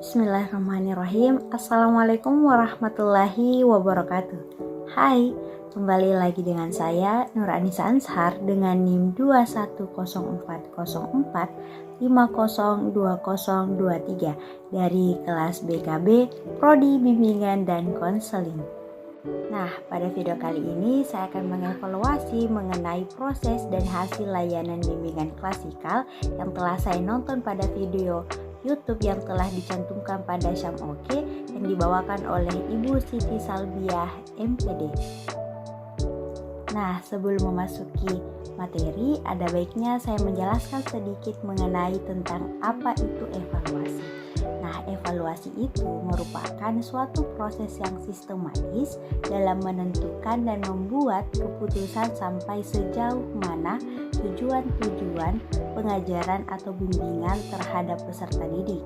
Bismillahirrahmanirrahim. Assalamualaikum warahmatullahi wabarakatuh. Hai, kembali lagi dengan saya Nur Anissa Anshar dengan NIM 2104502023 dari kelas BKB Prodi Bimbingan dan Konseling. Nah, pada video kali ini saya akan mengevaluasi mengenai proses dan hasil layanan bimbingan klasikal yang telah saya nonton pada video YouTube yang telah dicantumkan pada Syam Oke yang dibawakan oleh Ibu Siti Salbiah MPD. Nah, sebelum memasuki materi, ada baiknya saya menjelaskan sedikit mengenai tentang apa itu evaluasi. Nah, evaluasi itu merupakan suatu proses yang sistematis dalam menentukan dan membuat keputusan sampai sejauh mana tujuan-tujuan pengajaran atau bimbingan terhadap peserta didik.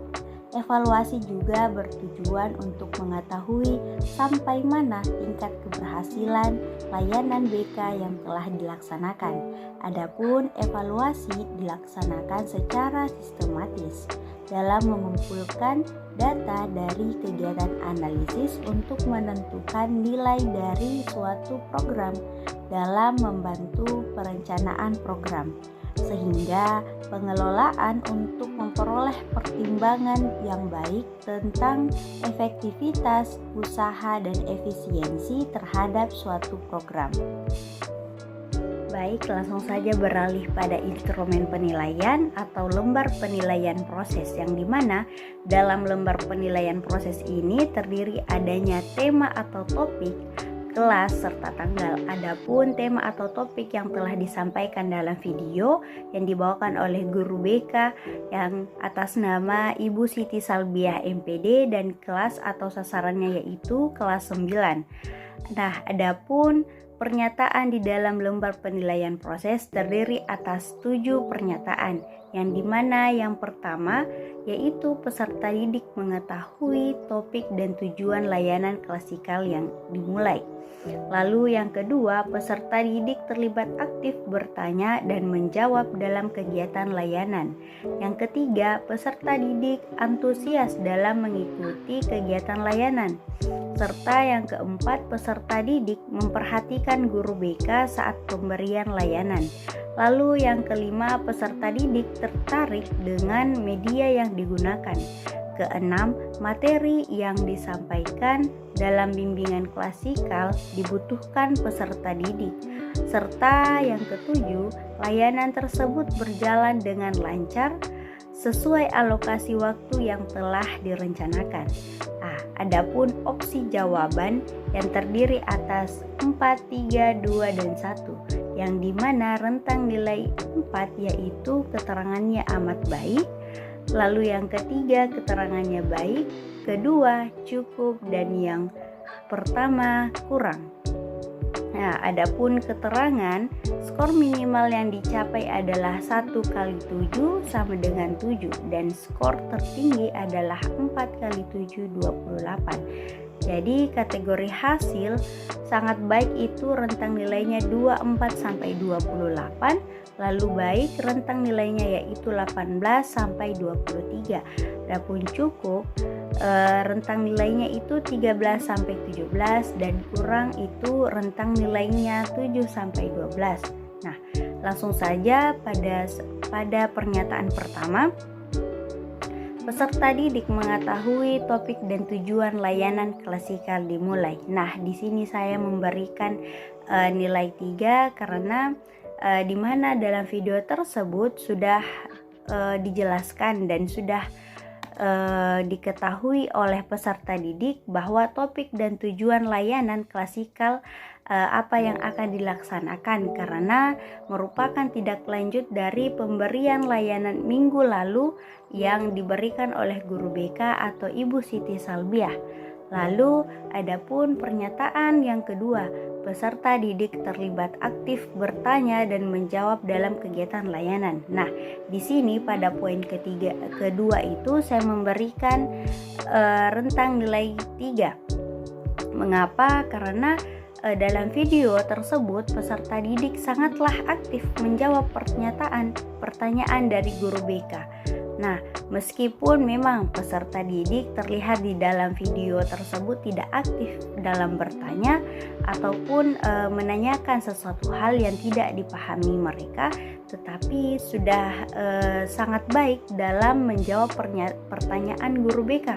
Evaluasi juga bertujuan untuk mengetahui sampai mana tingkat keberhasilan layanan BK yang telah dilaksanakan. Adapun evaluasi dilaksanakan secara sistematis dalam mengumpulkan data dari kegiatan analisis untuk menentukan nilai dari suatu program dalam membantu perencanaan program, sehingga pengelolaan untuk memperoleh pertimbangan yang baik tentang efektivitas usaha dan efisiensi terhadap suatu program. Baik, langsung saja beralih pada instrumen penilaian atau lembar penilaian proses, yang dimana dalam lembar penilaian proses ini terdiri adanya tema atau topik, kelas, serta tanggal. Adapun tema atau topik yang telah disampaikan dalam video yang dibawakan oleh guru BK yang atas nama Ibu Siti Salbiah MPD dan kelas atau sasarannya yaitu kelas 9. Nah, adapun pernyataan di dalam lembar penilaian proses terdiri atas 7 pernyataan, yang dimana yang pertama yaitu peserta didik mengetahui topik dan tujuan layanan klasikal yang dimulai. Lalu yang kedua, peserta didik terlibat aktif bertanya dan menjawab dalam kegiatan layanan. Yang ketiga, peserta didik antusias dalam mengikuti kegiatan layanan. Serta yang keempat, peserta didik memperhatikan guru BK saat pemberian layanan. Lalu yang kelima, peserta didik tertarik dengan media yang digunakan. Keenam, materi yang disampaikan dalam bimbingan klasikal dibutuhkan peserta didik. Serta yang ketujuh, layanan tersebut berjalan dengan lancar sesuai alokasi waktu yang telah direncanakan. Adapun opsi jawaban yang terdiri atas 4, 3, 2, dan 1, yang dimana rentang nilai 4 yaitu keterangannya amat baik, lalu yang ketiga keterangannya baik, kedua cukup, dan yang pertama kurang. Nah, adapun keterangan, skor minimal yang dicapai adalah 1 kali 7 sama dengan 7, dan skor tertinggi adalah 4 kali 7, 28. Jadi kategori hasil sangat baik itu rentang nilainya 24 sampai 28, lalu baik rentang nilainya yaitu 18 sampai 23. Adapun cukup rentang nilainya itu 13 sampai 17, dan kurang itu rentang nilainya 7 sampai 12. Nah, langsung saja pada pernyataan pertama. Peserta didik mengetahui topik dan tujuan layanan klasikal dimulai. Nah, di sini saya memberikan nilai 3 karena di mana dalam video tersebut sudah dijelaskan dan sudah diketahui oleh peserta didik bahwa topik dan tujuan layanan klasikal apa yang akan dilaksanakan, karena merupakan tindak lanjut dari pemberian layanan minggu lalu yang diberikan oleh guru BK atau Ibu Siti Salbiah. Lalu adapun pernyataan yang kedua, peserta didik terlibat aktif bertanya dan menjawab dalam kegiatan layanan. Nah, di sini pada poin kedua itu saya memberikan rentang nilai 3. Mengapa? Karena dalam video tersebut peserta didik sangatlah aktif menjawab pertanyaan dari guru BK. Nah, meskipun memang peserta didik terlihat di dalam video tersebut tidak aktif dalam bertanya ataupun menanyakan sesuatu hal yang tidak dipahami mereka, tetapi sudah sangat baik dalam menjawab pertanyaan guru BK.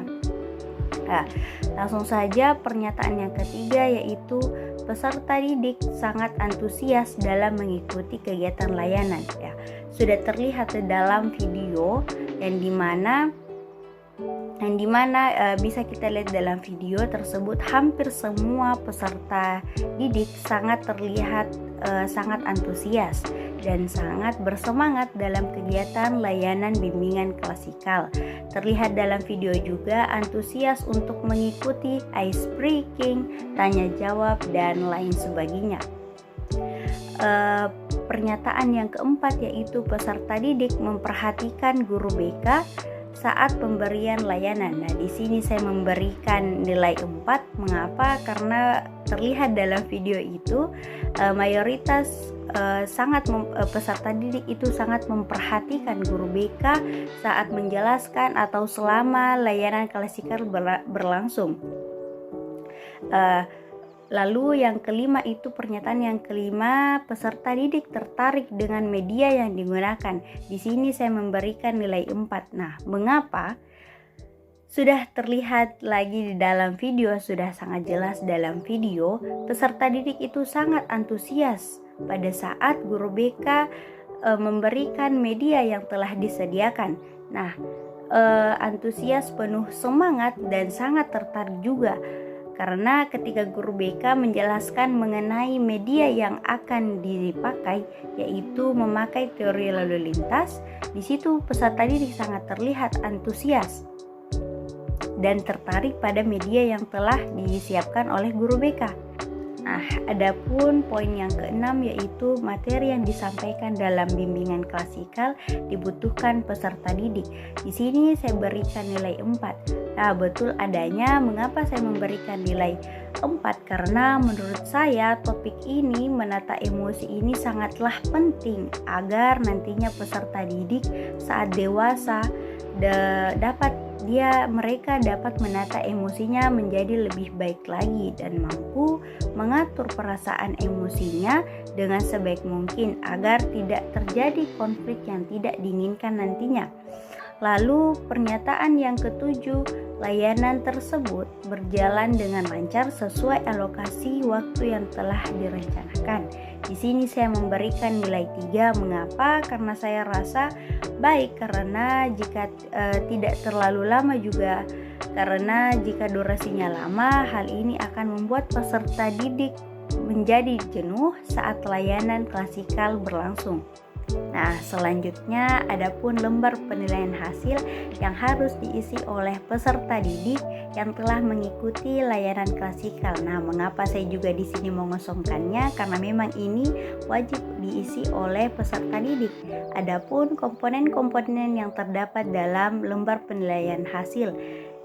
Nah, langsung saja pernyataan yang ketiga, yaitu peserta didik sangat antusias dalam mengikuti kegiatan layanan. Ya, sudah terlihat dalam video yang dimana bisa kita lihat dalam video tersebut, hampir semua peserta didik sangat terlihat sangat antusias dan sangat bersemangat dalam kegiatan layanan bimbingan klasikal. Terlihat dalam video juga antusias untuk mengikuti ice breaking, tanya jawab, dan lain sebagainya. Pernyataan yang keempat, yaitu peserta didik memperhatikan guru BK saat pemberian layanan. Nah, di sini saya memberikan nilai 4. Mengapa? Karena terlihat dalam video itu mayoritas peserta didik itu sangat memperhatikan guru BK saat menjelaskan atau selama layanan klasikal berlangsung. Lalu yang kelima, itu pernyataan yang kelima, peserta didik tertarik dengan media yang digunakan. Di sini saya memberikan nilai 4. Nah, mengapa? Sudah terlihat lagi di dalam video, sudah sangat jelas dalam video, peserta didik itu sangat antusias pada saat guru BK memberikan media yang telah disediakan. Nah, antusias, penuh semangat, dan sangat tertarik juga. Karena ketika guru BK menjelaskan mengenai media yang akan dipakai, yaitu memakai teori lalu lintas, di situ peserta didik sangat terlihat antusias dan tertarik pada media yang telah disiapkan oleh guru BK. Nah, adapun poin yang keenam, yaitu materi yang disampaikan dalam bimbingan klasikal dibutuhkan peserta didik. Di sini saya berikan nilai 4. Nah, betul adanya. Mengapa saya memberikan nilai 4? Karena menurut saya topik ini, menata emosi ini, sangatlah penting agar nantinya peserta didik saat dewasa mereka dapat menata emosinya menjadi lebih baik lagi dan mampu mengatur perasaan emosinya dengan sebaik mungkin agar tidak terjadi konflik yang tidak diinginkan nantinya. Lalu pernyataan yang ketujuh, layanan tersebut berjalan dengan lancar sesuai alokasi waktu yang telah direncanakan. Di sini saya memberikan nilai 3. Mengapa? Karena saya rasa baik, karena jika tidak terlalu lama juga, karena jika durasinya lama, hal ini akan membuat peserta didik menjadi jenuh saat layanan klasikal berlangsung. Nah, selanjutnya adapun lembar penilaian hasil yang harus diisi oleh peserta didik yang telah mengikuti layanan klasikal. Nah, mengapa saya juga di sini mengosongkannya? Karena memang ini wajib diisi oleh peserta didik. Adapun komponen-komponen yang terdapat dalam lembar penilaian hasil,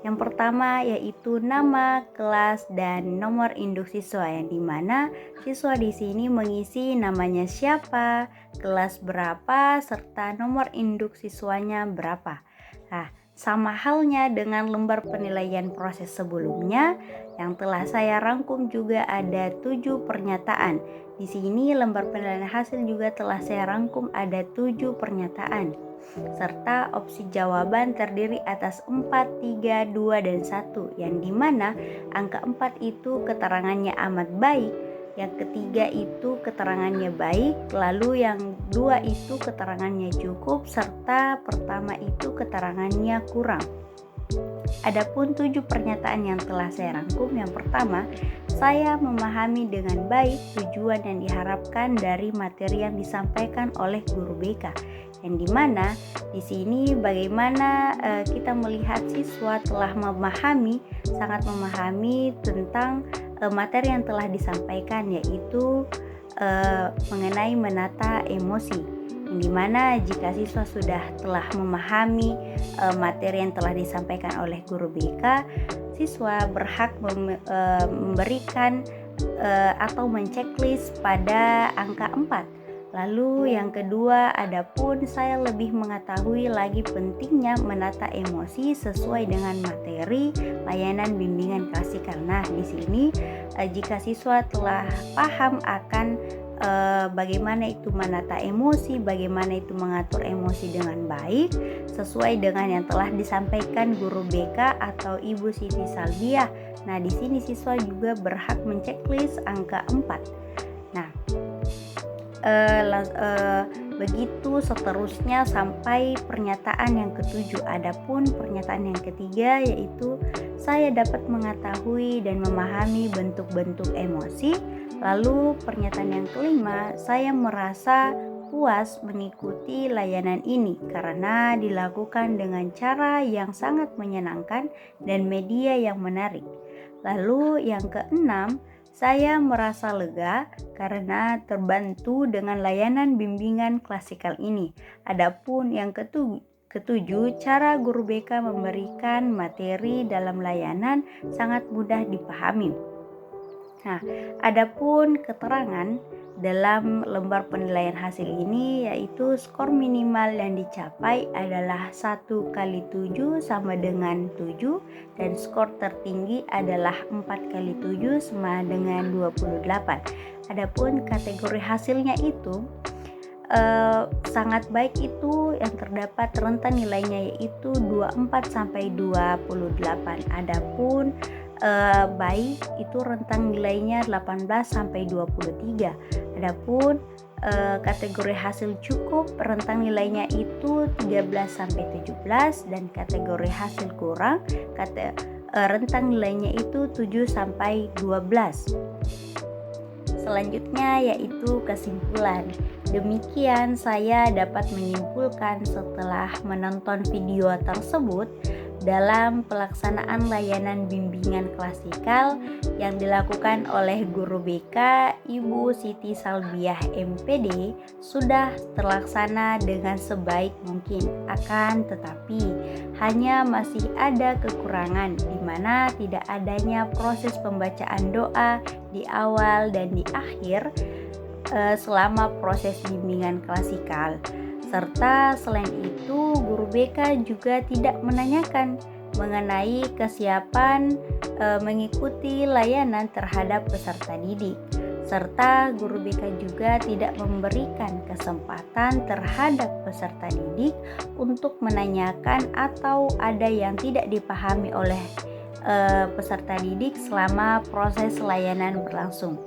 yang pertama yaitu nama, kelas, dan nomor induk siswa, yang dimana siswa di sini mengisi namanya siapa, kelas berapa, serta nomor induk siswanya berapa. Nah, sama halnya dengan lembar penilaian proses sebelumnya yang telah saya rangkum, juga ada 7 pernyataan. Di sini lembar penilaian hasil juga telah saya rangkum, ada 7 pernyataan. Serta opsi jawaban terdiri atas 4, 3, 2, dan 1, yang dimana angka 4 itu keterangannya amat baik, yang ketiga itu keterangannya baik, lalu yang 2 itu keterangannya cukup, serta pertama itu keterangannya kurang. Adapun 7 pernyataan yang telah saya rangkum, yang pertama, saya memahami dengan baik tujuan yang diharapkan dari materi yang disampaikan oleh guru BK, yang dimana di sini bagaimana kita melihat siswa telah sangat memahami tentang materi yang telah disampaikan, yaitu mengenai menata emosi, yang dimana jika siswa telah memahami materi yang telah disampaikan oleh guru BK, siswa berhak memberikan atau menceklis pada angka 4. Lalu yang kedua, adapun saya lebih mengetahui lagi pentingnya menata emosi sesuai dengan materi layanan bimbingan klasikal. Nah, di sini jika siswa telah paham akan bagaimana itu menata emosi, bagaimana itu mengatur emosi dengan baik sesuai dengan yang telah disampaikan guru BK atau Ibu Siti Salbiah. Nah, di sini siswa juga berhak menceklis angka 4. Nah, begitu seterusnya sampai pernyataan yang ketujuh. Adapun pernyataan yang ketiga yaitu saya dapat mengetahui dan memahami bentuk-bentuk emosi. Lalu pernyataan yang kelima, saya merasa puas mengikuti layanan ini karena dilakukan dengan cara yang sangat menyenangkan dan media yang menarik. Lalu yang keenam, saya merasa lega karena terbantu dengan layanan bimbingan klasikal ini. Adapun yang ketujuh, cara guru BK memberikan materi dalam layanan sangat mudah dipahami. Nah, adapun keterangan dalam lembar penilaian hasil ini yaitu skor minimal yang dicapai adalah 1 kali 7 sama dengan 7 dan skor tertinggi adalah 4 kali 7 sama dengan 28. Adapun kategori hasilnya itu sangat baik itu yang terdapat rentan nilainya yaitu 24 sampai 28. Adapun baik itu rentang nilainya 18 sampai 23. Adapun kategori hasil cukup rentang nilainya itu 13 sampai 17 dan kategori hasil kurang rentang nilainya itu 7 sampai 12. Selanjutnya yaitu kesimpulan. Demikian saya dapat menyimpulkan setelah menonton video tersebut dalam pelaksanaan layanan bimbingan klasikal yang dilakukan oleh guru BK Ibu Siti Salbiah MPD sudah terlaksana dengan sebaik mungkin. Akan tetapi hanya masih ada kekurangan di mana tidak adanya proses pembacaan doa di awal dan di akhir selama proses bimbingan klasikal. Serta selain itu guru BK juga tidak menanyakan mengenai kesiapan mengikuti layanan terhadap peserta didik. Serta guru BK juga tidak memberikan kesempatan terhadap peserta didik untuk menanyakan atau ada yang tidak dipahami oleh peserta didik selama proses layanan berlangsung.